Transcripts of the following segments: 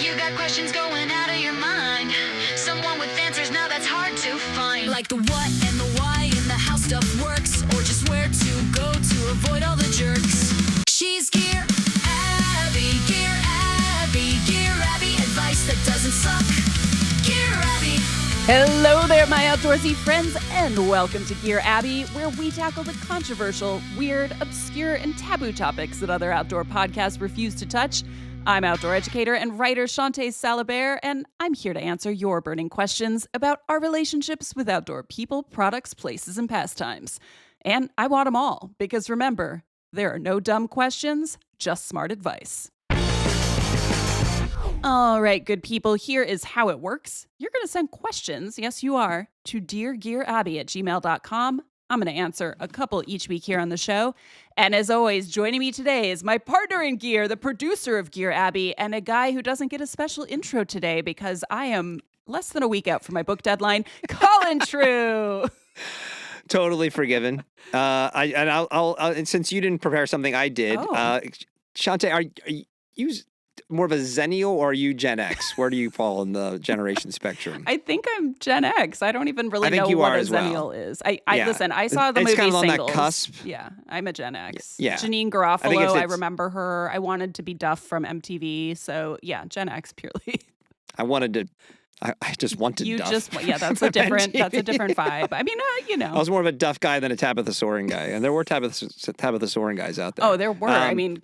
You got questions going out of your mind. Someone with answers, now that's hard to find. Like the what and the why and the how stuff works, or just where to go to avoid all the jerks. She's Gear Abby, Gear Abby, Gear Abby, advice that doesn't suck. Gear Abby. Hello there, my outdoorsy friends, and welcome to Gear Abby, where we tackle the controversial, weird, obscure, and taboo topics that other outdoor podcasts refuse to touch. I'm outdoor educator and writer Shawnté Salabert, and I'm here to answer your burning questions about our relationships with outdoor people, products, places, and pastimes. And I want them all, because remember, there are no dumb questions, just smart advice. All right, good people, here is how it works. You're going to send questions, yes you are, to deargearabby@gmail.com. I'm going to answer a couple each week here on the show. And as always, joining me today is my partner in gear, the producer of Gear Abby, and a guy who doesn't get a special intro today because I am less than a week out from my book deadline, Colin True. Totally forgiven. And since you didn't prepare something I did, Shawnté, are you more of a Zennial or are you Gen X? Where do you fall in the generation spectrum? I think I'm Gen X. I don't even really know what a Zennial is. Listen, I saw the movie It's kind of on Singles. that cusp. Yeah, I'm a Gen X. Yeah. Janine Garofalo, I remember her. I wanted to be Duff from MTV. So yeah, Gen X purely. I just wanted Duff. That's a different vibe. I mean, I was more of a Duff guy than a Tabitha Soren guy, and there were Tabitha Soren guys out there. Oh, there were. I mean,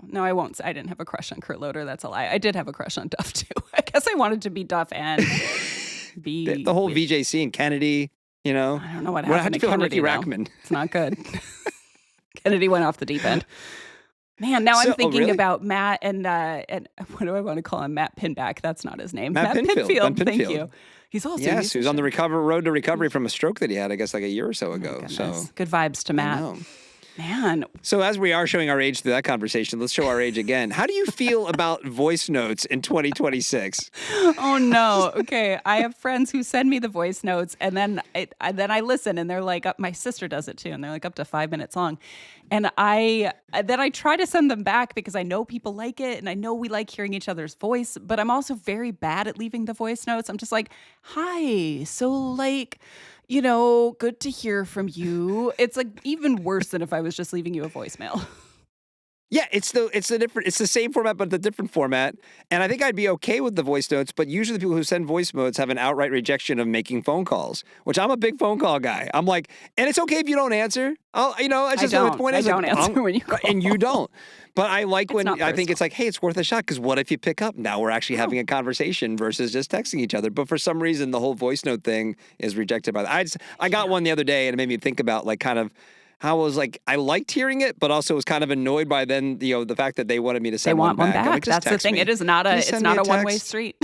no, I won't. I didn't have a crush on Kurt Loder. That's a lie. I did have a crush on Duff too. I guess I wanted to be Duff and be the whole VJC and Kennedy. I don't know what happened to Kennedy. Ricky Rackman. It's not good. Kennedy went off the deep end. Man, now I'm thinking about Matt and what do I want to call him? Matt Pinback. That's not his name. Matt Pinfield. Thank you. He's also he was on the road to recovery from a stroke that he had, I guess, like a year or so ago. So good vibes to Matt. Man. So as we are showing our age through that conversation, let's show our age again. How do you feel about voice notes in 2026? Oh no. Okay. I have friends who send me the voice notes and then I listen and they're like, my sister does it too. And they're like up to 5 minutes long. And I try to send them back because I know people like it and I know we like hearing each other's voice, but I'm also very bad at leaving the voice notes. I'm just like, hi. So like, good to hear from you. It's like even worse than if I was just leaving you a voicemail. Yeah, it's the same format, but the different format. And I think I'd be okay with the voice notes, but usually the people who send voice notes have an outright rejection of making phone calls, which I'm a big phone call guy. I'm like, and it's okay if you don't answer. It's just the point is, I don't answer when you call. And you don't. But I like when I think it's like, hey, it's worth a shot because what if you pick up? Now we're actually having a conversation versus just texting each other. But for some reason, the whole voice note thing is rejected by that. I got one the other day and it made me think about like kind of how I was like, I liked hearing it, but also was kind of annoyed by then, the fact that they wanted me to send one back. They want one back. That's the thing. It is not it's not a one-way street.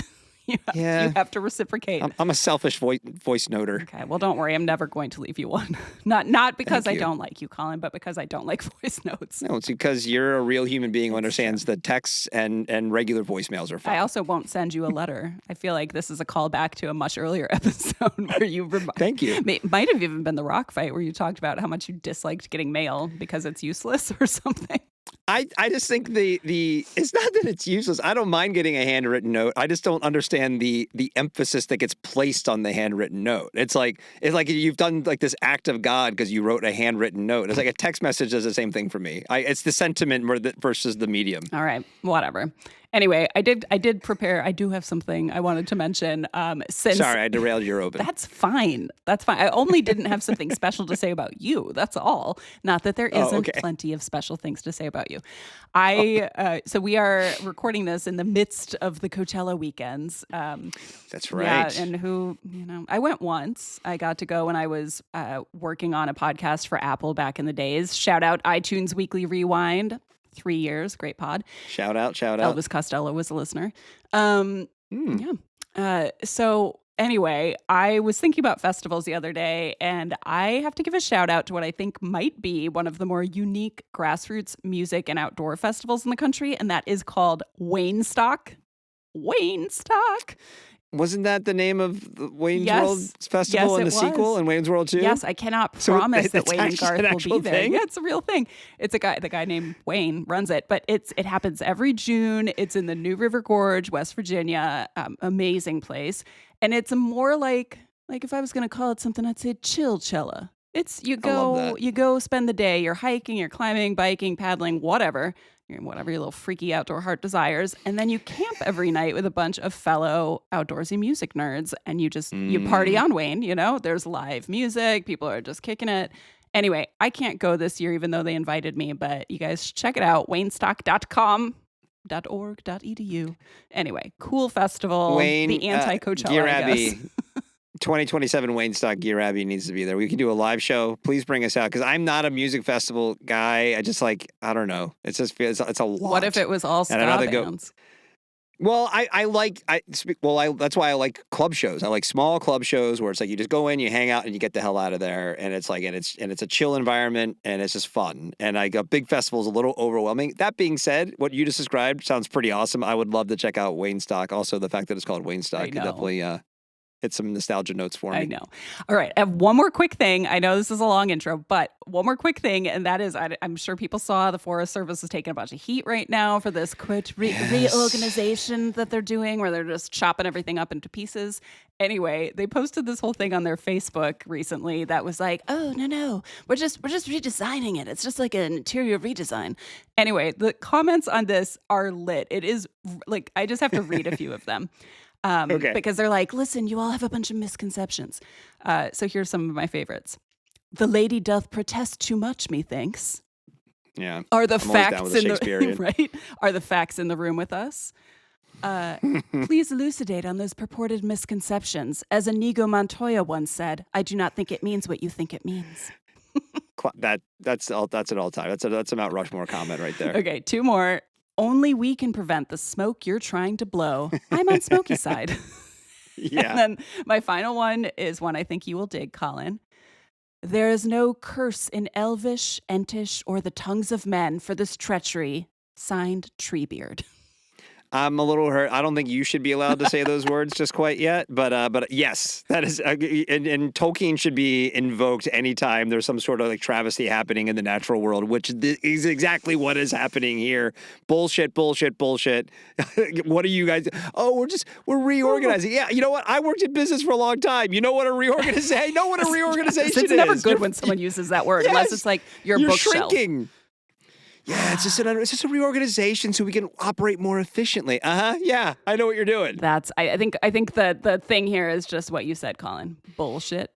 You have to reciprocate. I'm a selfish voice noter. Okay, well, don't worry. I'm never going to leave you one. Not because I don't like you, Colin, but because I don't like voice notes. No, it's because you're a real human being who understands that texts and regular voicemails are fine. I also won't send you a letter. I feel like this is a callback to a much earlier episode where you Thank you. Might have even been the rock fight where you talked about how much you disliked getting mail because it's useless or something. I just think it's not that it's useless. I don't mind getting a handwritten note. I just don't understand the emphasis that gets placed on the handwritten note. It's like you've done like this act of God because you wrote a handwritten note. It's like a text message does the same thing for me. It's the sentiment versus the medium. All right, whatever. Anyway, I did prepare. I do have something I wanted to mention. Sorry, I derailed your open. That's fine. I only didn't have something special to say about you. That's all. Not that there isn't plenty of special things to say about you. So we are recording this in the midst of the Coachella weekends. That's right. Yeah, and I went once. I got to go when I was working on a podcast for Apple back in the days. Shout out iTunes Weekly Rewind. 3 years, great pod. Shout out. Elvis Costello was a listener. So anyway, I was thinking about festivals the other day, and I have to give a shout out to what I think might be one of the more unique grassroots music and outdoor festivals in the country, and that is called Waynestock. Wasn't that the name of the Wayne's Yes. World Festival Yes, and the it sequel was. in Wayne's World 2? Yes, I cannot So promise that it's Wayne and actually Garth an will actual be there. thing? Yeah, it's a real thing. It's the guy named Wayne runs it, but it happens every June. It's in the New River Gorge, West Virginia. Amazing place, and it's more like if I was going to call it something, I'd say Chillchella. It's I love that. you go spend the day. You're hiking, you're climbing, biking, paddling, whatever your little freaky outdoor heart desires. And then you camp every night with a bunch of fellow outdoorsy music nerds. And you party on Wayne, there's live music. People are just kicking it. Anyway, I can't go this year, even though they invited me, but you guys check it out. waynestock.com.org.edu. Anyway, cool festival. Wayne, the anti-Coachella, Gear I guess. Abbey, 2027 Wayne Stock Gear Abbey needs to be there. We can do a live show. Please bring us out because I'm not a music festival guy. I just I don't know. It's just it's a lot. What if it was all ska bands? Well, that's why I like club shows. I like small club shows where it's like you just go in, you hang out, and you get the hell out of there. And it's it's a chill environment, and it's just fun. And a big festival is a little overwhelming. That being said, what you just described sounds pretty awesome. I would love to check out Wayne Stock. Also, the fact that it's called Wayne Stock could definitely hit some nostalgia notes for me. I know. All right. I have one more quick thing. I know this is a long intro, but one more quick thing. And that is, I'm sure people saw the Forest Service is taking a bunch of heat right now for this quote reorganization that they're doing where they're just chopping everything up into pieces. Anyway, they posted this whole thing on their Facebook recently that was like, oh, no, we're just redesigning it. It's just like an interior redesign. Anyway, the comments on this are lit. It is I just have to read a few of them. Okay. Because they're like, listen, you all have a bunch of misconceptions. So here's some of my favorites. The lady doth protest too much, methinks. Yeah. Are the I'm facts always down with in the Shakespearean. right? Are the facts in the room with us? Please elucidate on those purported misconceptions. As Inigo Montoya once said, I do not think it means what you think it means. That's at all time. That's a Mount Rushmore comment right there. Okay, two more. Only we can prevent the smoke you're trying to blow. I'm on smoky side. Yeah. And then my final one is one I think you will dig, Colin. There is no curse in Elvish, Entish, or the tongues of men for this treachery. Signed, Treebeard. I'm a little hurt. I don't think you should be allowed to say those words just quite yet, but yes, that is, and Tolkien should be invoked anytime there's some sort of travesty happening in the natural world, which is exactly what is happening here. Bullshit. What are you guys? Oh, we're reorganizing. Yeah, you know what? I worked in business for a long time. You know what a reorganization? I know what a reorganization is. It's never good when someone uses that word, unless it's like your you're bookshelf. Shrinking. Yeah, it's just a reorganization so we can operate more efficiently. Yeah, I know what you're doing. I think the thing here is just what you said, Colin. Bullshit.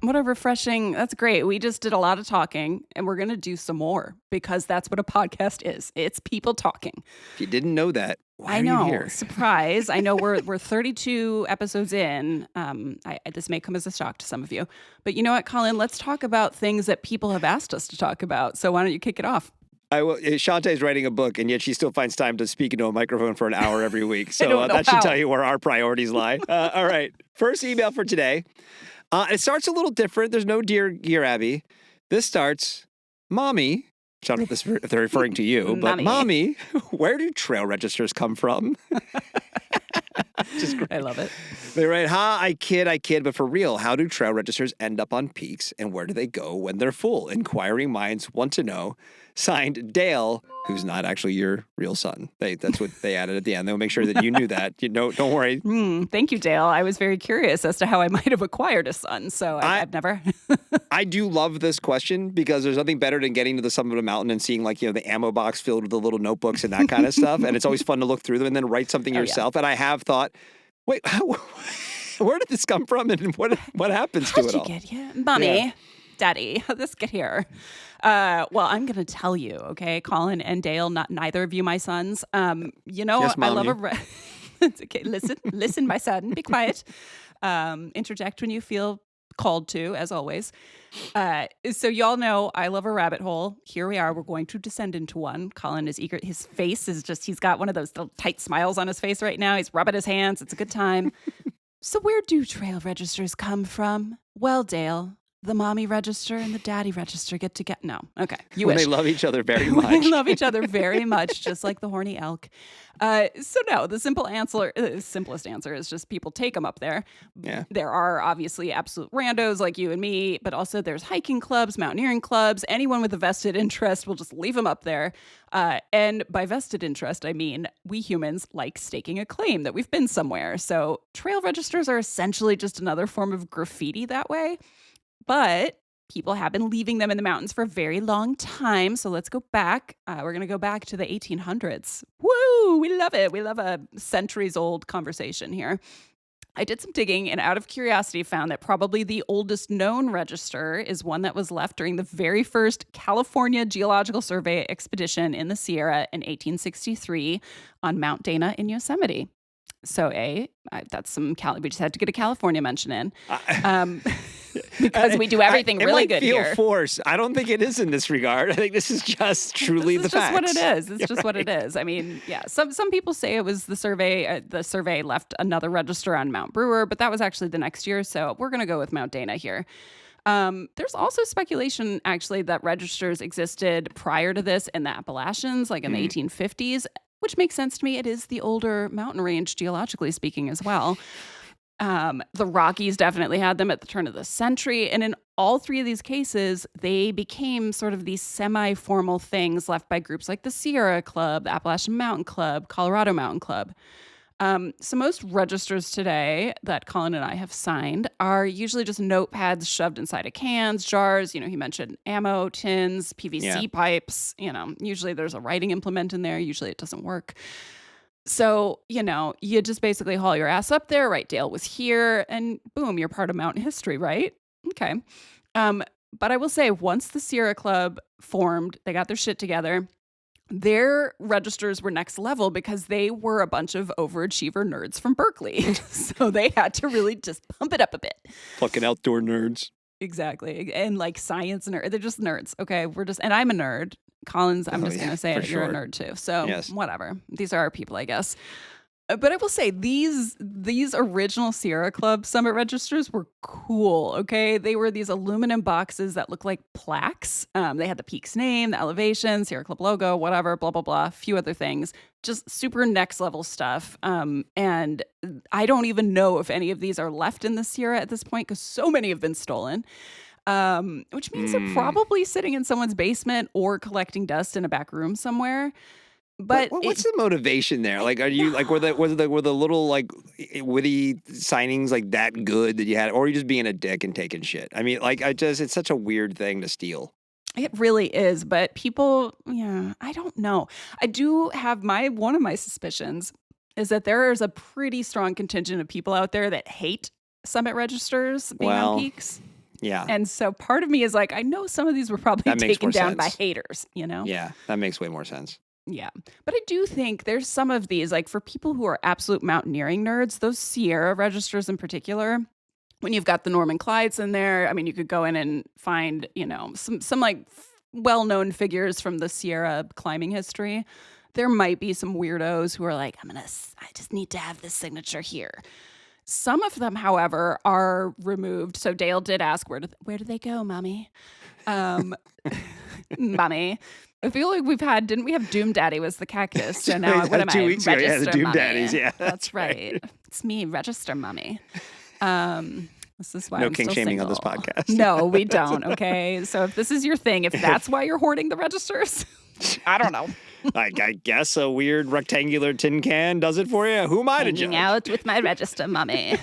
What a refreshing, that's great. We just did a lot of talking and we're going to do some more because that's what a podcast is. It's people talking. If you didn't know that, why I know, are you here? surprise. I know we're 32 episodes in. This may come as a shock to some of you. But you know what, Colin? Let's talk about things that people have asked us to talk about. So why don't you kick it off? Shawnté is writing a book, and yet she still finds time to speak into a microphone for an hour every week. So don't know that should how. tell you where our priorities lie. All right. First email for today. It starts a little different. There's no Dear Abby. This starts, Mommy. I don't know if they're referring to you, but Mommy, where do trail registers come from? Just great. I love it. They write, I kid, but for real, how do trail registers end up on peaks and where do they go when they're full? Inquiring minds want to know. Signed, Dale, who's not actually your real son. That's what they added at the end. They'll make sure that you knew that. Don't worry. Thank you, Dale. I was very curious as to how I might have acquired a son, so I've never. I do love this question because there's nothing better than getting to the summit of a mountain and seeing the ammo box filled with the little notebooks and that kind of stuff. And it's always fun to look through them and then write something yourself. Yeah. And I have thought, wait, where did this come from and what happens to it all? How'd you get here? Mommy, Daddy, how'd this get here? Well, I'm going to tell you, okay, Colin and Dale, neither of you my sons. Yes, I love It's okay. Listen, my son, be quiet. Interject when you feel called to, as always. So y'all know I love a rabbit hole. Here we are. We're going to descend into one. Colin is eager. His face is he's got one of those little tight smiles on his face right now. He's rubbing his hands. It's a good time. So where do trail registers come from? Well, Dale, the mommy register and the daddy register get to get. No. Okay. You when wish. they love each other very When much. they love each other very much, just like the horny elk. So no, the simplest answer is just people take them up there. Yeah. There are obviously absolute randos like you and me, but also there's hiking clubs, mountaineering clubs. Anyone with a vested interest will just leave them up there. And by vested interest, I mean we humans like staking a claim that we've been somewhere. So trail registers are essentially just another form of graffiti that way. But people have been leaving them in the mountains for a very long time. So let's go back. We're going to go back to the 1800s. Woo! We love it. We love a centuries old conversation here. I did some digging and out of curiosity found that probably the oldest known register is one that was left during the very first California Geological Survey expedition in the Sierra in 1863 on Mount Dana in Yosemite. So that's some we just had to get a California mention in. Because we do everything really good here. It might feel forced. I don't think it is in this regard. I think this is just truly the facts. This is just what it is. It's just what it is. I mean, yeah. Some people say it was the survey. The survey left another register on Mount Brewer, but that was actually the next year. So we're going to go with Mount Dana here. There's also speculation, actually, that registers existed prior to this in the Appalachians, like in the 1850s, which makes sense to me. It is the older mountain range, geologically speaking, as well. The Rockies definitely had them at the turn of the century. And in all three of these cases, they became sort of these semi-formal things left by groups like the Sierra Club, the Appalachian Mountain Club, Colorado Mountain Club. So most registers today that Colin and I have signed are usually just notepads shoved inside of cans, jars. You know, he mentioned ammo tins, PVC pipes. You know, usually there's a writing implement in there. Usually it doesn't work. So, you know, you just basically haul your ass up there, right? Dale was here, and boom, you're part of mountain history, right? Okay. But I will say, once the Sierra Club formed, they got their shit together, their registers were next level because they were a bunch of overachiever nerds from Berkeley. So they had to really just pump it up a bit. Fucking outdoor nerds. Exactly. And like science nerds. They're just nerds. Okay. And I'm a nerd. Collins, I'm just going to say it. You're a nerd too. So whatever. These are our people, I guess. But I will say these original Sierra Club Summit registers were cool, okay? They were these aluminum boxes that look like plaques. They had the peak's name, the elevation, Sierra Club logo, whatever, blah, blah, blah, a few other things. Just super next level stuff. And I don't even know if any of these are left in the Sierra at this point because so many have been stolen. Which means they're probably sitting in someone's basement or collecting dust in a back room somewhere. But what's the motivation there? Like, are you like were the little like witty signings like that good that you had, or are you just being a dick and taking shit? I mean, like, it's such a weird thing to steal. It really is, but people, I don't know. I do have one of my suspicions is that there is a pretty strong contingent of people out there that hate summit registers being on peaks. Yeah. And so part of me is like, I know some of these were probably taken down by haters, you know? Yeah, that makes way more sense. Yeah. But I do think there's some of these, like for people who are absolute mountaineering nerds, those Sierra registers in particular, when you've got the Norman Clydes in there, I mean, you could go in and find, you know, some like well-known figures from the Sierra climbing history. There might be some weirdos who are like, I just need to have this signature here. Some of them, however, are removed. So Dale did ask, where do they go, mommy? Mommy. I feel like didn't we have Doom Daddy was the cactus? So now what am I? 2 weeks ago, Register the Doom Mummy. Daddies, yeah. That's right. It's me, Register Mummy. This is why no I'm king still shaming single. on this podcast. No, we don't. Okay, so if this is your thing, if that's why you're hoarding the registers, I don't know. I guess a weird rectangular tin can does it for you. Who am I to judge? Hanging out with my Register Mummy.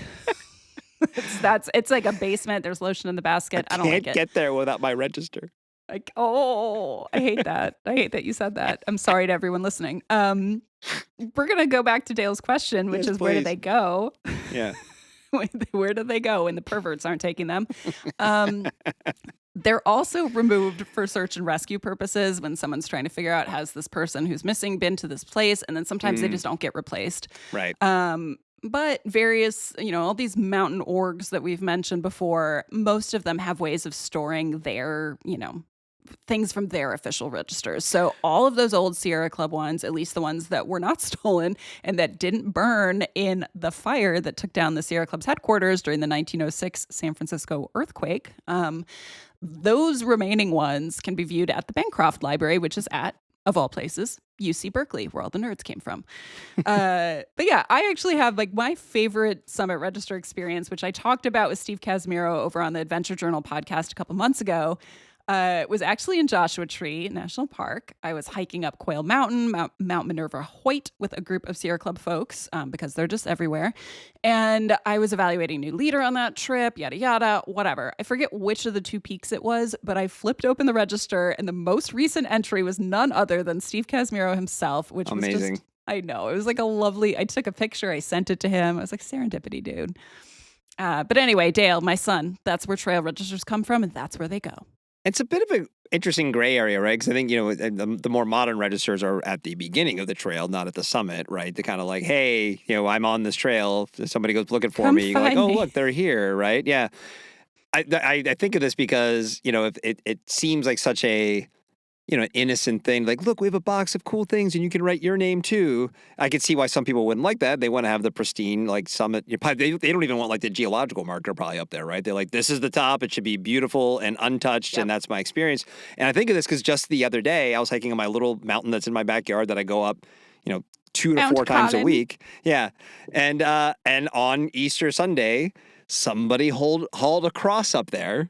It's like a basement. There's lotion in the basket. I don't like it. Can't get there without my register. Like, I hate that. I hate that you said that. I'm sorry to everyone listening. We're gonna go back to Dale's question, which is, where do they go? Yeah. Where do they go when the perverts aren't taking them? They're also removed for search and rescue purposes when someone's trying to figure out, has this person who's missing been to this place? And then sometimes they just don't get replaced. Right. But various, all these mountain orgs that we've mentioned before, most of them have ways of storing their, things from their official registers. So all of those old Sierra Club ones, at least the ones that were not stolen and that didn't burn in the fire that took down the Sierra Club's headquarters during the 1906 San Francisco earthquake, those remaining ones can be viewed at the Bancroft Library, which is at, of all places, UC Berkeley, where all the nerds came from. But yeah, I actually have like my favorite Summit Register experience, which I talked about with Steve Casimiro over on the Adventure Journal podcast a couple months ago. Was actually in Joshua Tree National Park. I was hiking up Quail Mountain, Mount Minerva Hoyt with a group of Sierra Club folks because they're just everywhere. And I was evaluating new leader on that trip, yada, yada, whatever. I forget which of the two peaks it was, but I flipped open the register and the most recent entry was none other than Steve Casimiro himself, which was amazing. Just, I know, it was like a lovely, I took a picture, I sent it to him. I was like, serendipity, dude. But anyway, Dale, my son, that's where trail registers come from and that's where they go. It's a bit of an interesting gray area, right? Because I think, the more modern registers are at the beginning of the trail, not at the summit, right? They're kind of like, hey, I'm on this trail. If somebody goes looking for me, you're like, oh, look, they're here, right? Yeah. I think of this because, if it seems like such a, an innocent thing. Like, look, we have a box of cool things and you can write your name too. I could see why some people wouldn't like that. They want to have the pristine, like, summit. They don't even want, like, the geological marker probably up there, right? They're like, this is the top. It should be beautiful and untouched. Yep. And that's my experience. And I think of this because just the other day, I was hiking on my little mountain that's in my backyard that I go up, 2 to 4 times a week. Yeah. And on Easter Sunday, somebody hauled a cross up there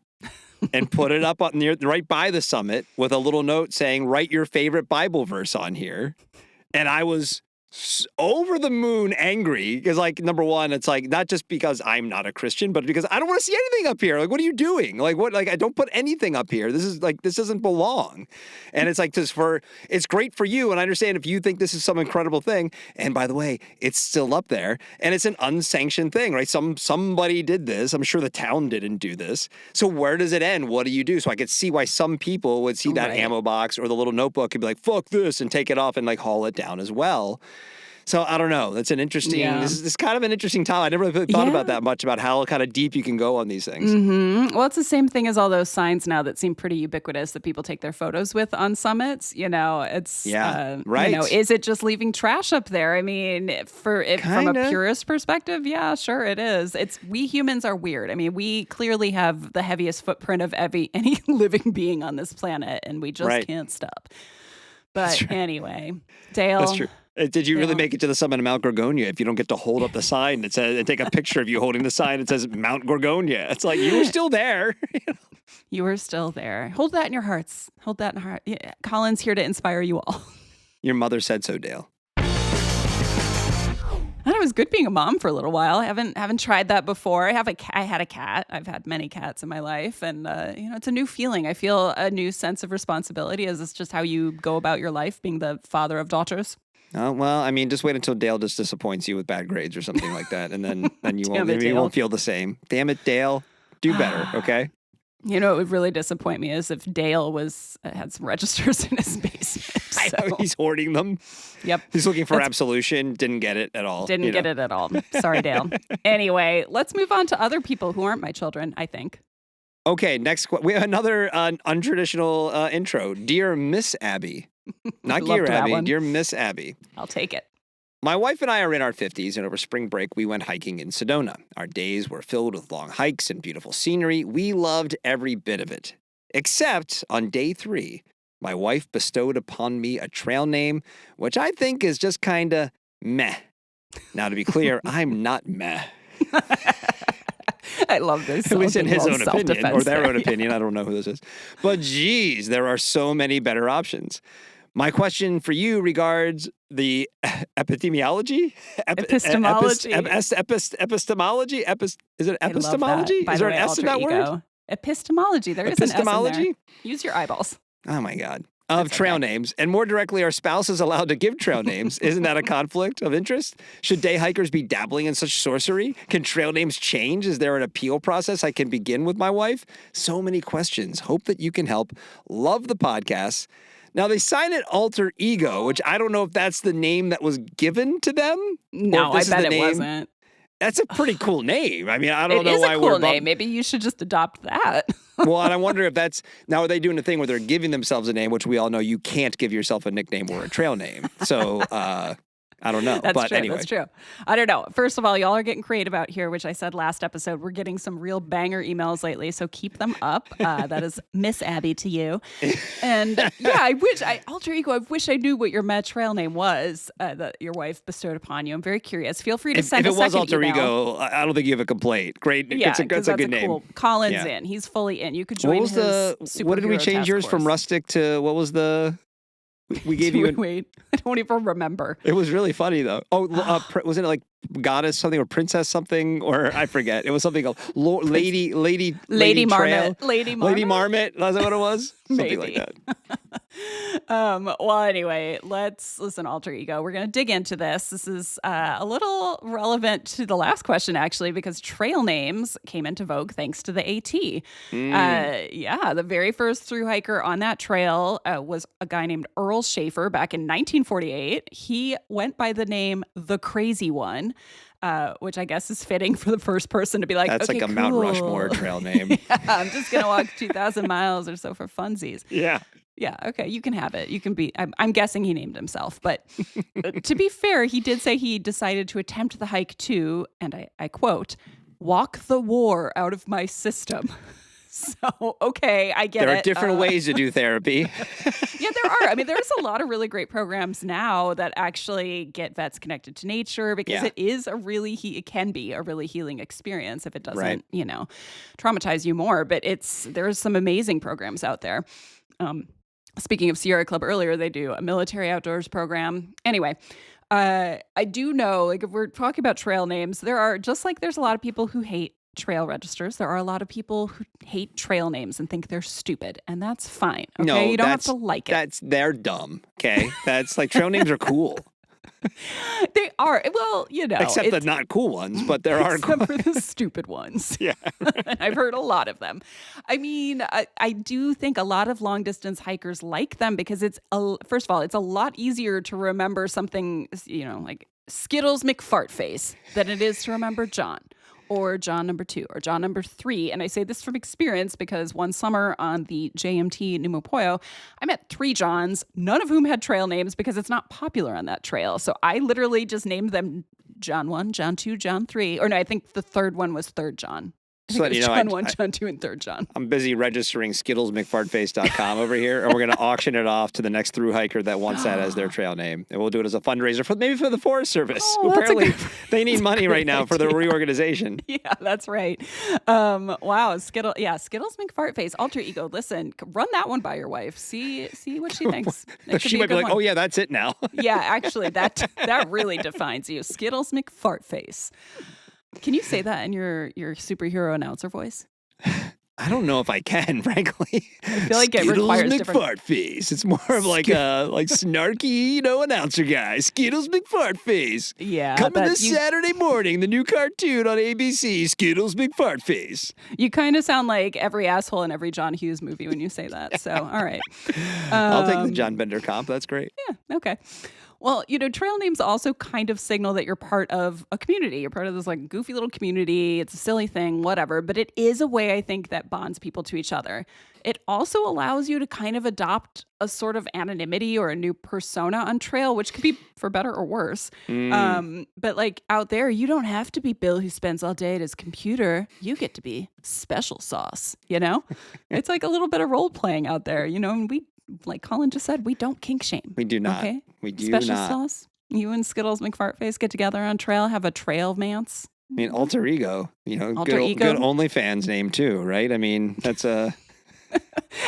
and put it up right by the summit with a little note saying, write your favorite Bible verse on here. And I was over the moon angry because, like, number one, it's like not just because I'm not a Christian, but because I don't want to see anything up here. Like, what are you doing? Like, what? Like, I don't put anything up here. This doesn't belong. And it's like it's great for you. And I understand if you think this is some incredible thing. And by the way, it's still up there and it's an unsanctioned thing, right? Somebody did this. I'm sure the town didn't do this. So where does it end? What do you do? So I could see why some people would see that ammo box or the little notebook and be like, fuck this, and take it off and like haul it down as well. So I don't know. That's an interesting, this is kind of an interesting time. I never really thought about that much, about how kind of deep you can go on these things. Mm-hmm. Well, it's the same thing as all those signs now that seem pretty ubiquitous that people take their photos with on summits. It's, right. Is it just leaving trash up there? I mean, from a purist perspective, yeah, sure it is. We humans are weird. I mean, we clearly have the heaviest footprint of any living being on this planet and we just can't stop. But anyway, Dale. That's true. Did you really make it to the summit of Mount Gorgonia if you don't get to hold up the sign that says, and take a picture of you holding the sign that says Mount Gorgonia? It's like, you were still there. You were still there. Hold that in your hearts. Hold that in your heart. Yeah, Colin's here to inspire you all. Your mother said so, Dale. And it was good being a mom for a little while. I haven't tried that before. I had a cat. I've had many cats in my life, and it's a new feeling. I feel a new sense of responsibility. Is this just how you go about your life, being the father of daughters? Oh, well, I mean, just wait until Dale just disappoints you with bad grades or something like that, and then you won't feel the same. Damn it, Dale. Do better, okay? What would really disappoint me is if Dale had some registers in his basement. I know, he's hoarding them. Yep. He's looking for absolution. Didn't get it at all. Didn't get it at all. Sorry, Dale. Anyway, let's move on to other people who aren't my children, I think. Okay, next. We have another untraditional intro. Dear Miss Abby. Not Dear Abby, Dear Miss Abby. I'll take it. My wife and I are in our 50s, and over spring break, we went hiking in Sedona. Our days were filled with long hikes and beautiful scenery. We loved every bit of it. Except on day 3, my wife bestowed upon me a trail name, which I think is just kind of meh. Now, to be clear, I'm not meh. I love this. At least in his own opinion, or their own opinion. I don't know who this is. But geez, there are so many better options. My question for you regards the epistemology? Epistemology. Epistemology? Is it epistemology? Is there an S in that word? Epistemology. There is an S in there. Use your eyeballs. Oh, my God. Of trail names, and more directly, are spouses allowed to give trail names? Isn't that a conflict of interest? Should day hikers be dabbling in such sorcery? Can trail names change? Is there an appeal process I can begin with my wife? So many questions. Hope that you can help. Love the podcast. Now, they sign it Alter Ego, which I don't know if that's the name that was given to them. No, I bet it wasn't. That's a pretty cool name. I mean, I don't know It is why a we're cool name. Maybe you should just adopt that. Well, and I wonder if that's now are they doing a thing where they're giving themselves a name, which we all know you can't give yourself a nickname or a trail name. So I don't know. That's but true. anyway. That's true. I don't know. First of all, y'all are getting creative out here, which I said last episode. We're getting some real banger emails lately, so keep them up. That is Miss Abby to you. And yeah, I wish I knew what your Met trail name was that your wife bestowed upon you. I'm very curious. Feel free to send if a it was second alter email. ego, I don't think you have a complaint. Great. Yeah, that's a good name. Cool. Colin's in. He's fully in. You could join What was his what did we superhero change task yours force. from rustic to what was the we gave you Wait, I don't even remember. It was really funny though. Oh, wasn't it like goddess something or princess something or I forget. It was something called Lady Marmot. Lady Marmot. Is that what it was? Something like that. Well, anyway, let's listen, alter ego. We're going to dig into this. This is a little relevant to the last question, actually, because trail names came into vogue thanks to the AT. Yeah, the very first thru hiker on that trail was a guy named Earl Schaefer back in 1948. He went by the name The Crazy One. Which I guess is fitting for the first person to be like, that's okay, like a cool. Mount Rushmore trail name. Yeah, I'm just going to walk 2,000 miles or so for funsies. Yeah. Yeah, okay, you can have it. You can be, I'm guessing he named himself. But to be fair, he did say he decided to attempt the hike to, and I quote, walk the war out of my system. So, okay, I get it. There are different ways to do therapy. Yeah, there are. I mean, there's a lot of really great programs now that actually get vets connected to nature because it is it can be a really healing experience if it doesn't, traumatize you more. But there's some amazing programs out there. Speaking of Sierra Club earlier, they do a military outdoors program. Anyway, I do know, like, if we're talking about trail names, there's a lot of people who hate trail registers. There are a lot of people who hate trail names and think they're stupid, and that's fine. Okay, No, you don't have to like it. They're dumb. Okay, that's like trail names are cool. They are. Well, except the not cool ones, but there are except for the stupid ones. Yeah, I've heard a lot of them. I mean, I do think a lot of long distance hikers like them because first of all, it's a lot easier to remember something, like Skittles McFartface than it is to remember John. Or John number 2, or John number 3. And I say this from experience because one summer on the JMT Numapoyo, I met 3 Johns, none of whom had trail names because it's not popular on that trail. So I literally just named them John 1, John 2, John 3. Or no, I think the third one was Third John. So that, John 1, John 2, and Third John. I'm busy registering SkittlesMcFartface.com over here, and we're going to auction it off to the next thru hiker that wants that as their trail name. And we'll do it as a fundraiser for the Forest Service. Oh, apparently, they need money right now for the reorganization. Yeah, that's right. Wow, Skittles McFartface, alter ego. Listen, run that one by your wife. See what she thinks. She might be like, "Oh yeah, that's it now." Yeah, actually, that really defines you, Skittles McFartface. Can you say that in your superhero announcer voice? I don't know if I can, frankly. I feel like it requires different... McFartface. It's more of like a snarky, announcer guy. Skittles McFartface. Yeah. Coming this Saturday morning, the new cartoon on ABC, Skittles McFartface. You kind of sound like every asshole in every John Hughes movie when you say that. So, all right. I'll take the John Bender comp. That's great. Yeah, okay. Well, trail names also kind of signal that you're part of a community. You're part of this like goofy little community. It's a silly thing, whatever. But it is a way, I think, that bonds people to each other. It also allows you to kind of adopt a sort of anonymity or a new persona on trail, which could be for better or worse. But like out there, you don't have to be Bill who spends all day at his computer. You get to be Special Sauce, It's like a little bit of role playing out there, and we, like Colin just said, we don't kink shame. We do not. Okay? We do Special not. Sauce. You and Skittles McFartface get together on trail, have a trail mance. I mean, alter ego. Alter ego. Good OnlyFans name too, right? I mean, that's a.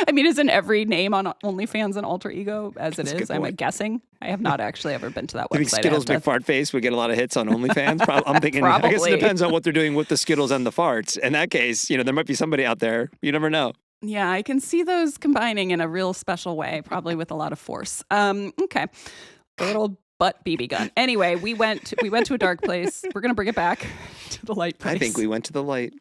I mean, isn't every name on OnlyFans an alter ego as it is? I'm point. guessing. I have not actually ever been to that website. I think Skittles McFartface would get a lot of hits on OnlyFans. I'm thinking, I guess it depends on what they're doing with the Skittles and the farts. In that case, there might be somebody out there. You never know. Yeah, I can see those combining in a real special way, probably with a lot of force. Okay. A little butt BB gun. Anyway, we went to a dark place. We're going to bring it back to the light place. I think we went to the light.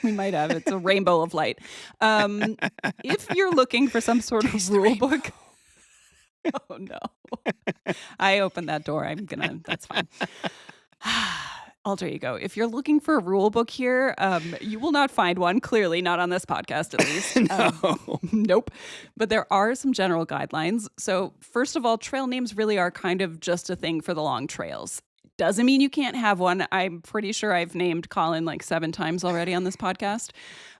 we might have. It's a rainbow of light. If you're looking for some sort of rule book. Oh, no. I opened that door. That's fine. Alter ego. If you're looking for a rule book here, you will not find one. Clearly, not on this podcast, at least. No. Nope. But there are some general guidelines. So, first of all, trail names really are kind of just a thing for the long trails. Doesn't mean you can't have one. I'm pretty sure I've named Colin like 7 times already on this podcast.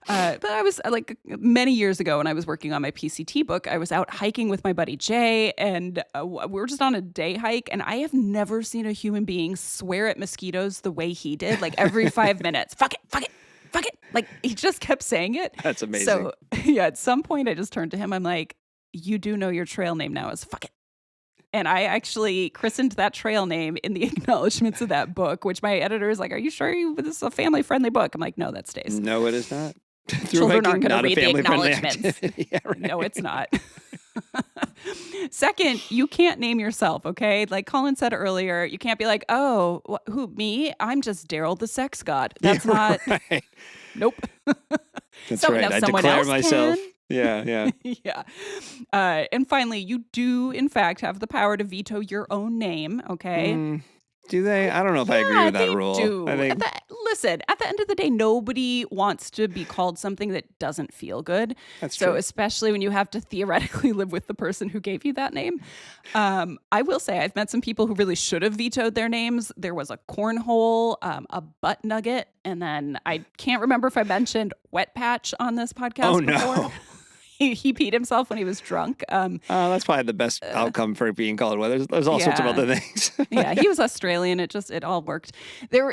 But I was like many years ago when I was working on my PCT book, I was out hiking with my buddy Jay, and we were just on a day hike, and I have never seen a human being swear at mosquitoes the way he did, like every 5 minutes. Fuck it, fuck it, fuck it. Like he just kept saying it. That's amazing. So yeah, at some point I just turned to him. I'm like, you do know your trail name now is fuck it. And I actually christened that trail name in the acknowledgments of that book, which my editor is like, are you sure this is a family-friendly book? I'm like, no, that stays. No, it is not. Children aren't going to read the acknowledgments. Yeah, right. No, it's not. Second, you can't name yourself, okay? Like Colin said earlier, you can't be like, oh, who, me? I'm just Daryl the sex god. That's not. Right. Nope. That's right. I declare myself. Can. Yeah. Yeah. And finally, you do, in fact, have the power to veto your own name, okay? Do they? I don't know if I agree with that rule. Do. I think... Listen, at the end of the day, nobody wants to be called something that doesn't feel good. That's true. So especially when you have to theoretically live with the person who gave you that name. I will say I've met some people who really should have vetoed their names. There was a cornhole, a butt nugget, and then I can't remember if I mentioned Wet Patch on this podcast before. No. He peed himself when he was drunk. That's probably the best outcome for being called wet. There's all sorts of other things. Yeah, he was Australian. It all worked.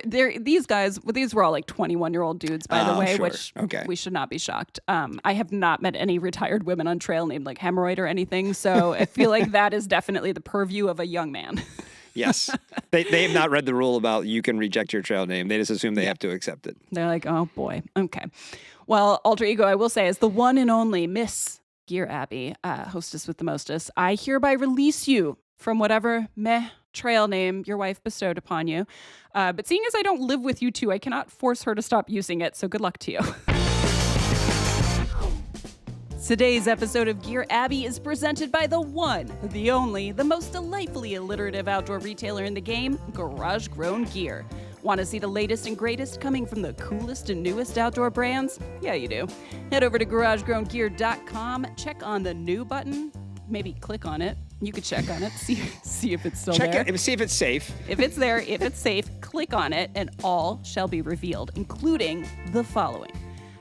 These guys, these were all like 21-year-old dudes, by the way, sure. which okay. We should not be shocked. I have not met any retired women on trail named like Hemorrhoid or anything, so I feel like that is definitely the purview of a young man. Yes. They have not read the rule about you can reject your trail name. They just assume they have to accept it. They're like, oh boy, okay. Well, alter ego, I will say, as the one and only Miss Gear Abby, hostess with the mostest, I hereby release you from whatever meh trail name your wife bestowed upon you. But seeing as I don't live with you two, I cannot force her to stop using it, so good luck to you. Today's episode of Gear Abby is presented by the one, the only, the most delightfully alliterative outdoor retailer in the game, Garage Grown Gear. Want to see the latest and greatest coming from the coolest and newest outdoor brands? Yeah, you do. Head over to garagegrowngear.com, check on the new button, maybe click on it. You could check on it, see if it's still there. Check it, see if it's safe. If it's there, if it's safe, click on it, and all shall be revealed, including the following.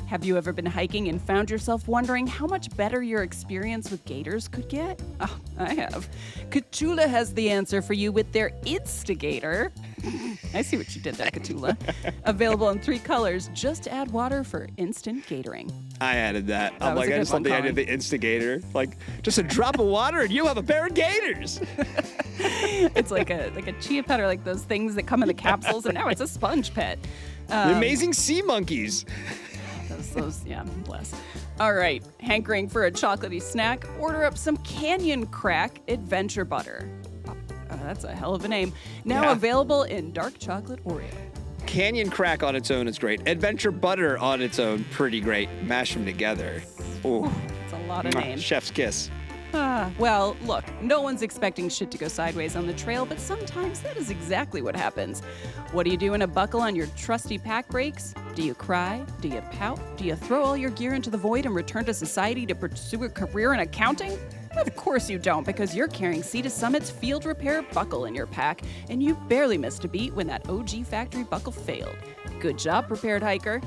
Have you ever been hiking and found yourself wondering how much better your experience with gators could get? Oh, I have. Catula has the answer for you with their Instigator. I see what you did there, Catula. Available in 3 colors. Just add water for instant gatoring. I added that. I'm like, I just love the idea of the Instigator. Like, just a drop of water and you have a pair of gators. It's like a chia pet or like those things that come in the capsules, and now it's a sponge pet. The amazing sea monkeys. Those, yeah, bless. All right, hankering for a chocolatey snack, order up some Canyon Crack Adventure Butter. That's a hell of a name. Now available in dark chocolate Oreo. Canyon Crack on its own is great. Adventure Butter on its own, pretty great. Mash them together. Ooh. It's a lot of names. Chef's kiss. Well, look, no one's expecting shit to go sideways on the trail, but sometimes that is exactly what happens. What do you do in a buckle on your trusty pack brakes? Do you cry? Do you pout? Do you throw all your gear into the void and return to society to pursue a career in accounting? Of course you don't, because you're carrying Sea to Summit's field repair buckle in your pack, and you barely missed a beat when that OG factory buckle failed. Good job, prepared hiker.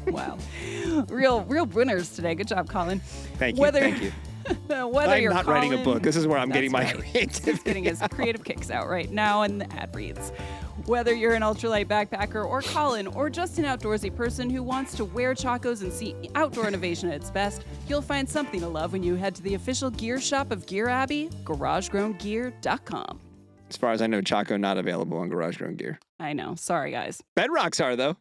Wow. Real winners today. Good job, Colin. Thank you. Thank you. I'm not writing a book. This is where I'm getting my creativity. He's getting his creative kicks out right now, and the ad reads. Whether you're an ultralight backpacker or Colin, or just an outdoorsy person who wants to wear chacos and see outdoor innovation at its best, you'll find something to love when you head to the official gear shop of Gear Abby, garagegrowngear.com. As far as I know, Chaco not available on Garage Grown Gear. I know. Sorry, guys. Bedrocks are, though.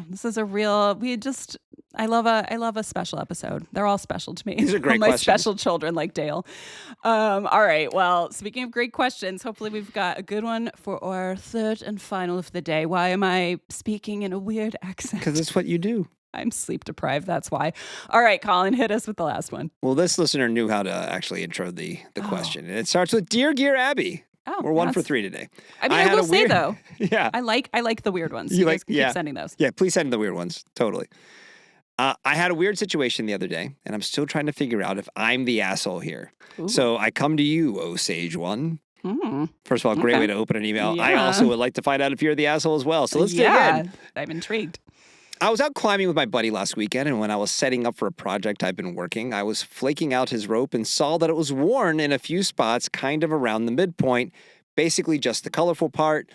This is a real. I love a special episode. They're all special to me. These are great my questions. Special children like Dale. All right. Well, speaking of great questions, hopefully we've got a good one for our third and final of the day. Why am I speaking in a weird accent? Because it's what you do. I'm sleep deprived. That's why. All right, Colin, hit us with the last one. Well, this listener knew how to actually intro the question. And it starts with Dear Gear Abby. Oh, We're 1 for 3 today. I mean, I will say though, yeah, I like the weird ones. You guys like- keep sending those. Yeah, please send the weird ones. Totally. I had a weird situation the other day, and I'm still trying to figure out if I'm the asshole here. Ooh. So I come to you, oh sage one. First of all, great Okay. way to open an email. Yeah. I also would like to find out if you're the asshole as well. So let's dig in. I'm intrigued. I was out climbing with my buddy last weekend, and when I was setting up for a project I've been working, I was flaking out his rope and saw that it was worn in a few spots kind of around the midpoint, basically just the colorful part.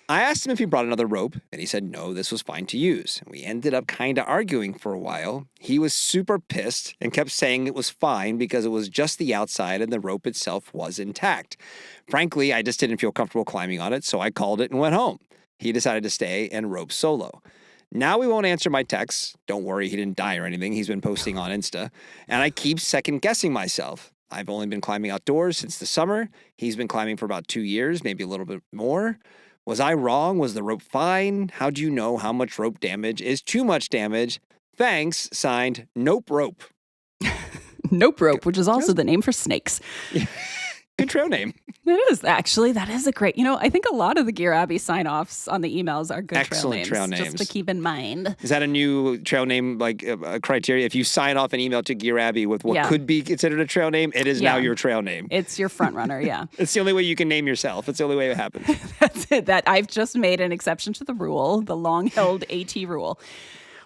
I asked him if he brought another rope, and he said no, this was fine to use. We ended up kind of arguing for a while. He was super pissed and kept saying it was fine because it was just the outside and the rope itself was intact. Frankly, I just didn't feel comfortable climbing on it, so I called it and went home. He decided to stay and rope solo. Now he won't answer my texts. Don't worry, he didn't die or anything. He's been posting on Insta. And I keep second guessing myself. I've only been climbing outdoors since the summer. He's been climbing for about 2 years, maybe a little bit more. Was I wrong? Was the rope fine? How do you know how much rope damage is too much damage? Thanks, signed, Nope Rope. Nope Rope, which is also the name for snakes. Good trail name. It is, actually. That is a great, I think a lot of the Gear Abbey sign-offs on the emails are good Excellent trail names. Just to keep in mind. Is that a new trail name, like a criteria? If you sign off an email to Gear Abbey with what could be considered a trail name, it is now your trail name. It's your front runner, yeah. It's the only way you can name yourself. It's the only way it happens. That's it. That I've just made an exception to the rule, the long-held AT rule.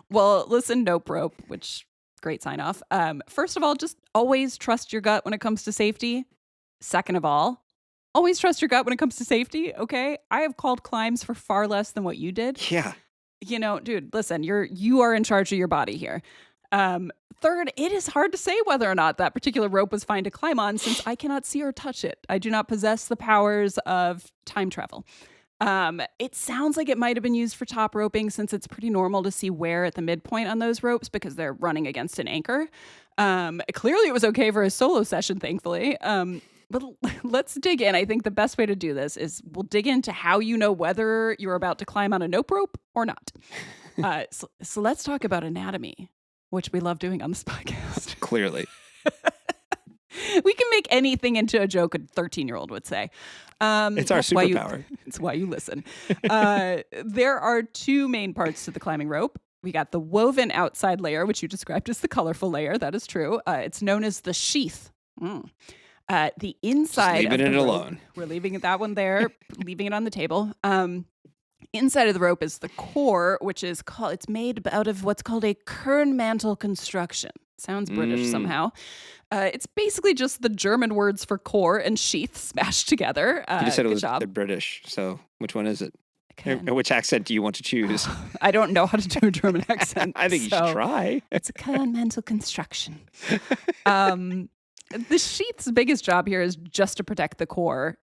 Well, listen, Nope Rope, which great sign-off. First of all, just always trust your gut when it comes to safety. Second of all, always trust your gut when it comes to safety, okay? I have called climbs for far less than what you did. Yeah. Dude, listen, you are in charge of your body here. Third, it is hard to say whether or not that particular rope was fine to climb on since I cannot see or touch it. I do not possess the powers of time travel. It sounds like it might have been used for top roping since it's pretty normal to see wear at the midpoint on those ropes because they're running against an anchor. Clearly it was okay for a solo session, thankfully. But let's dig in. I think the best way to do this is we'll dig into how you know whether you're about to climb on a nope rope or not. So let's talk about anatomy, which we love doing on this podcast. Clearly. We can make anything into a joke, a 13-year-old would say. It's our superpower. It's why you listen. There are two main parts to the climbing rope. We got the woven outside layer, which you described as the colorful layer. That is true. It's known as the sheath. The inside. Just leaving it alone. We're leaving that one there, leaving it on the table. Inside of the rope is the core, which is it's made out of what's called a kern mantle construction. Sounds British somehow. It's basically just the German words for core and sheath smashed together. You just said it was job. the British. So which one is it? And which accent do you want to choose? I don't know how to do a German accent. I think you should try. It's a kern mantle construction. The sheath's biggest job here is just to protect the core,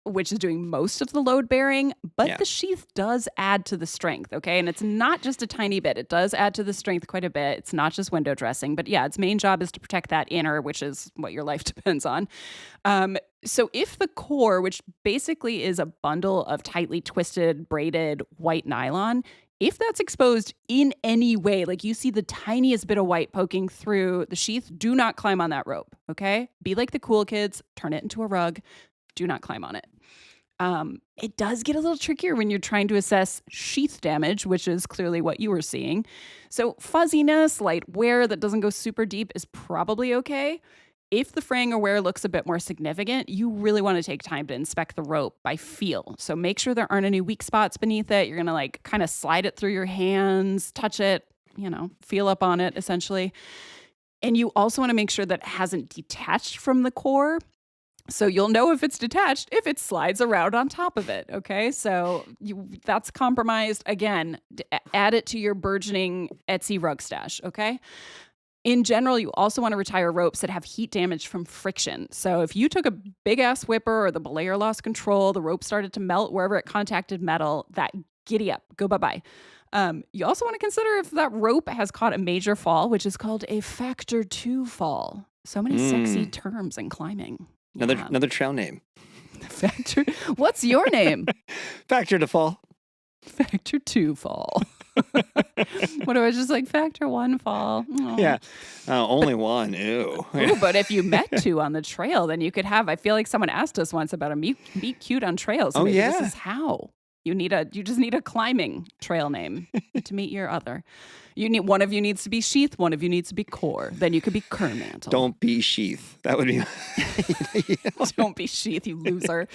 which is doing most of the load bearing, but the sheath does add to the strength, okay? And it's not just a tiny bit. It does add to the strength quite a bit. It's not just window dressing, but its main job is to protect that inner, which is what your life depends on. So if the core, which basically is a bundle of tightly twisted, braided white nylon, if that's exposed in any way, like you see the tiniest bit of white poking through the sheath, do not climb on that rope, okay? Be like the cool kids, turn it into a rug. Do not climb on it. It does get a little trickier when you're trying to assess sheath damage, which is clearly what you were seeing. So fuzziness, light wear that doesn't go super deep is probably okay. If the fraying or wear looks a bit more significant, you really want to take time to inspect the rope by feel. So make sure there aren't any weak spots beneath it. You're going to kind of slide it through your hands, touch it, feel up on it essentially. And you also want to make sure that it hasn't detached from the core. So you'll know if it's detached if it slides around on top of it, okay? So that's compromised. Again, add it to your burgeoning Etsy rug stash, okay? In general, you also want to retire ropes that have heat damage from friction. So if you took a big-ass whipper or the belayer lost control, the rope started to melt wherever it contacted metal, that giddy up, go bye-bye. You also want to consider if that rope has caught a major fall, which is called a factor 2 fall. So many sexy terms in climbing. Another trail name. Factor. What's your name? Factor to fall. Factor 2 fall. What do I just like factor one fall? Aw. Yeah. Only one. Ew. Ooh, but if you met two on the trail, then you could have. I feel like someone asked us once about a meet cute on trails. So Oh, maybe yeah. This is how you just need a climbing trail name to meet your other. One of you needs to be Sheath, one of you needs to be Core. Then you could be Kermantle. Don't be Sheath. That would be. Don't be Sheath, you loser.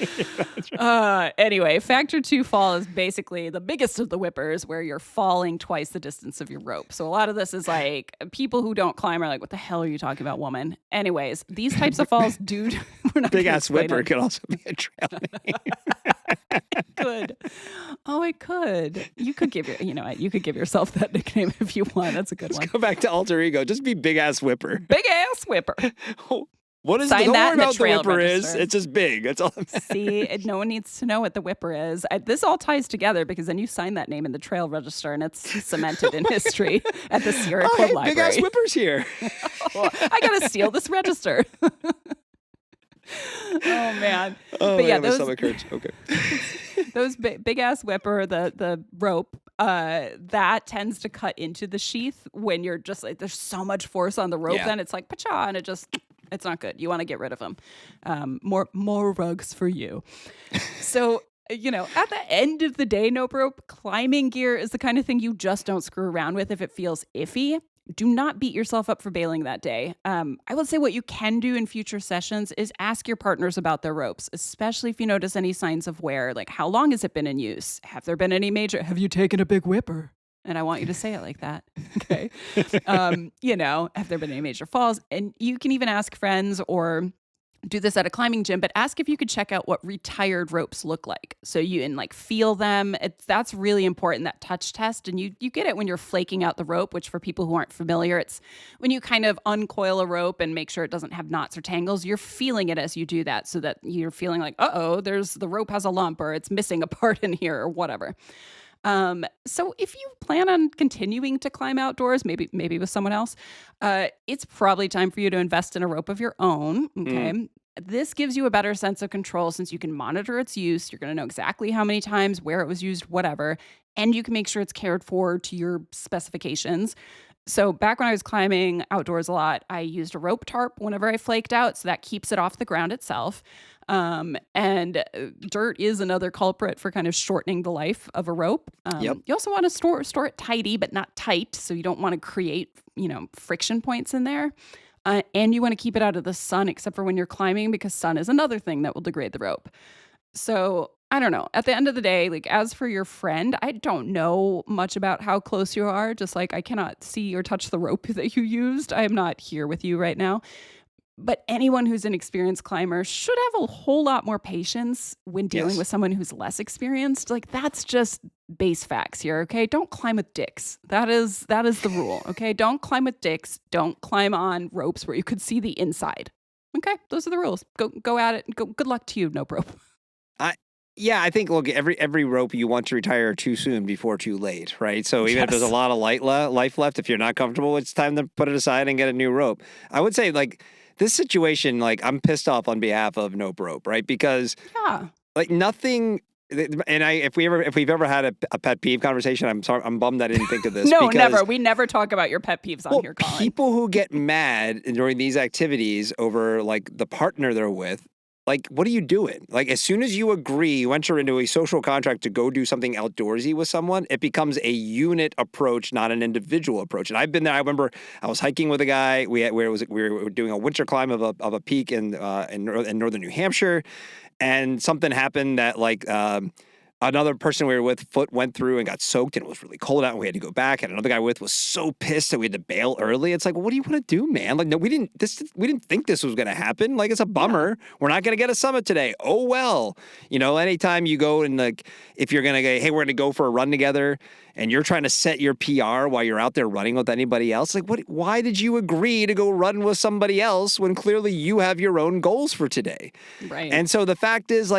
Anyway, factor two fall is basically the biggest of the whippers, where you're falling twice the distance of your rope. So a lot of this is like people who don't climb are like, "What the hell are you talking about, woman?" Anyways, these types of falls, dude. Big ass whipper could also be a trail name. It could. Oh, it could. You could give you could give yourself that nickname if you want. That's a good one. Go back to alter ego. Just be big ass whipper. Big ass whipper. What is Sign don't that worry in the about the trail whipper register. is. It's just big. That's all. See, no one needs to know what the whipper is. This all ties together because then you sign that name in the trail register and it's cemented in history at the Sierra Club Hey, Library. big ass whippers here. I gotta steal this register. Oh man! Oh, But yeah, my stomach hurts. Okay. those big ass whipper, the rope, that tends to cut into the sheath when you're just like there's so much force on the rope. Yeah. Then it's like pacha, and it's not good. You want to get rid of them. More rugs for you. So at the end of the day, Nope Rope, climbing gear is the kind of thing you just don't screw around with if it feels iffy. Do not beat yourself up for bailing that day. I would say what you can do in future sessions is ask your partners about their ropes, especially if you notice any signs of wear, like how long has it been in use? Have there been any have you taken a big whipper? And I want you to say it like that. Okay. Have there been any major falls? And you can even ask friends or do this at a climbing gym, but ask if you could check out what retired ropes look like. So you can feel them. That's really important, that touch test. And you get it when you're flaking out the rope, which for people who aren't familiar, it's when you kind of uncoil a rope and make sure it doesn't have knots or tangles. You're feeling it as you do that so that you're feeling like, the rope has a lump or it's missing a part in here or whatever. So if you plan on continuing to climb outdoors, maybe with someone else, it's probably time for you to invest in a rope of your own. Okay. This gives you a better sense of control since you can monitor its use. You're going to know exactly how many times, where it was used, whatever, and you can make sure it's cared for to your specifications. So back when I was climbing outdoors a lot, I used a rope tarp whenever I flaked out. So that keeps it off the ground itself. And dirt is another culprit for kind of shortening the life of a rope. Yep. You also want to store it tidy, but not tight. So you don't want to create, friction points in there. And you want to keep it out of the sun, except for when you're climbing, because sun is another thing that will degrade the rope. So I don't know. At the end of the day, as for your friend, I don't know much about how close you are. Just I cannot see or touch the rope that you used. I am not here with you right now. But anyone who's an experienced climber should have a whole lot more patience when dealing with someone who's less experienced. That's just base facts here, okay? Don't climb with dicks. That is the rule, okay? Don't climb with dicks. Don't climb on ropes where you could see the inside. Okay, those are the rules. Go at it. Good luck to you, Nope Rope. Yeah, I think, look, every rope you want to retire too soon before too late, right? So even if there's a lot of life left, if you're not comfortable, it's time to put it aside and get a new rope. I would say, this situation, I'm pissed off on behalf of Nope Rope, right? Because, nothing... And if we've ever had a pet peeve conversation, I'm sorry, I'm bummed I didn't think of this. No, never. We never talk about your pet peeves on here, Colin. People who get mad during these activities over the partner they're with, what are you doing? As soon as you agree, you enter into a social contract to go do something outdoorsy with someone, it becomes a unit approach, not an individual approach. And I've been there. I remember I was hiking with a guy. We were doing a winter climb of a peak in northern New Hampshire, and something happened that another person we were with, foot went through and got soaked, and it was really cold out, and we had to go back. And another guy we were with was so pissed that we had to bail early. It's what do you want to do, man? No, we didn't think this was going to happen. It's a bummer. We're not going to get a summit today. Oh well. Anytime you go and if you're going to go, hey, we're going to go for a run together, and you're trying to set your PR while you're out there running with anybody else, why did you agree to go run with somebody else when clearly you have your own goals for today? Right. And so the fact is,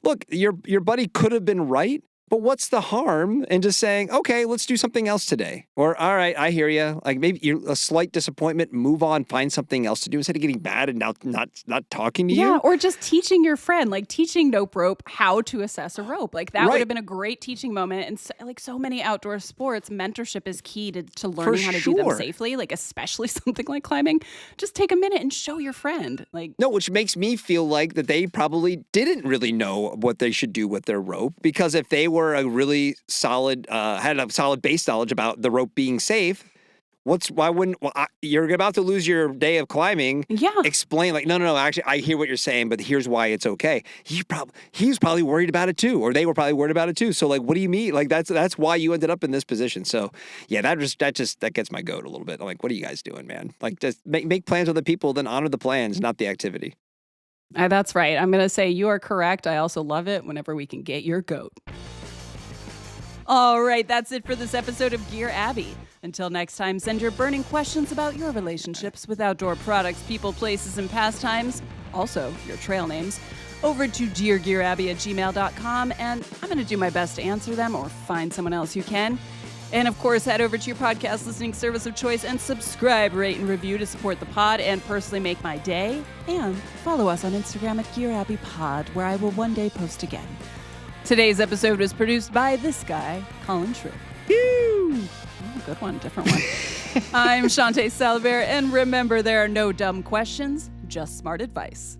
look, your buddy could have been right, But what's the harm in just saying, okay, let's do something else today? Or, all right, I hear you. Like maybe you're a slight disappointment, move on, find something else to do instead of getting mad and now not talking to you. Yeah, or just teaching your friend, like teaching nope rope how to assess a rope. Like that would have been a great teaching moment. And so many outdoor sports, mentorship is key to learning how to do them safely, like especially something like climbing. Just take a minute and show your friend. No, which makes me feel like that they probably didn't really know what they should do with their rope, because if they were a really solid, had a solid base knowledge about the rope being safe, you're about to lose your day of climbing. Yeah. Explain no, actually, I hear what you're saying, but here's why it's okay. He was probably worried about it too, or they were probably worried about it too. So what do you mean? That's why you ended up in this position. So yeah, that gets my goat a little bit. I'm like, what are you guys doing, man? Just make plans with the people, then honor the plans, not the activity. That's right. I'm going to say you are correct. I also love it whenever we can get your goat. All right, that's it for this episode of Gear Abby. Until next time, send your burning questions about your relationships with outdoor products, people, places, and pastimes, also your trail names, over to deargearabby@gmail.com, and I'm going to do my best to answer them or find someone else who can. And of course, head over to your podcast listening service of choice and subscribe, rate, and review to support the pod and personally make my day. And follow us on Instagram at GearAbbyPod, where I will one day post again. Today's episode was produced by this guy, Colin Tripp. Oh, good one, different one. I'm Shawnté Salivare, and remember, there are no dumb questions, just smart advice.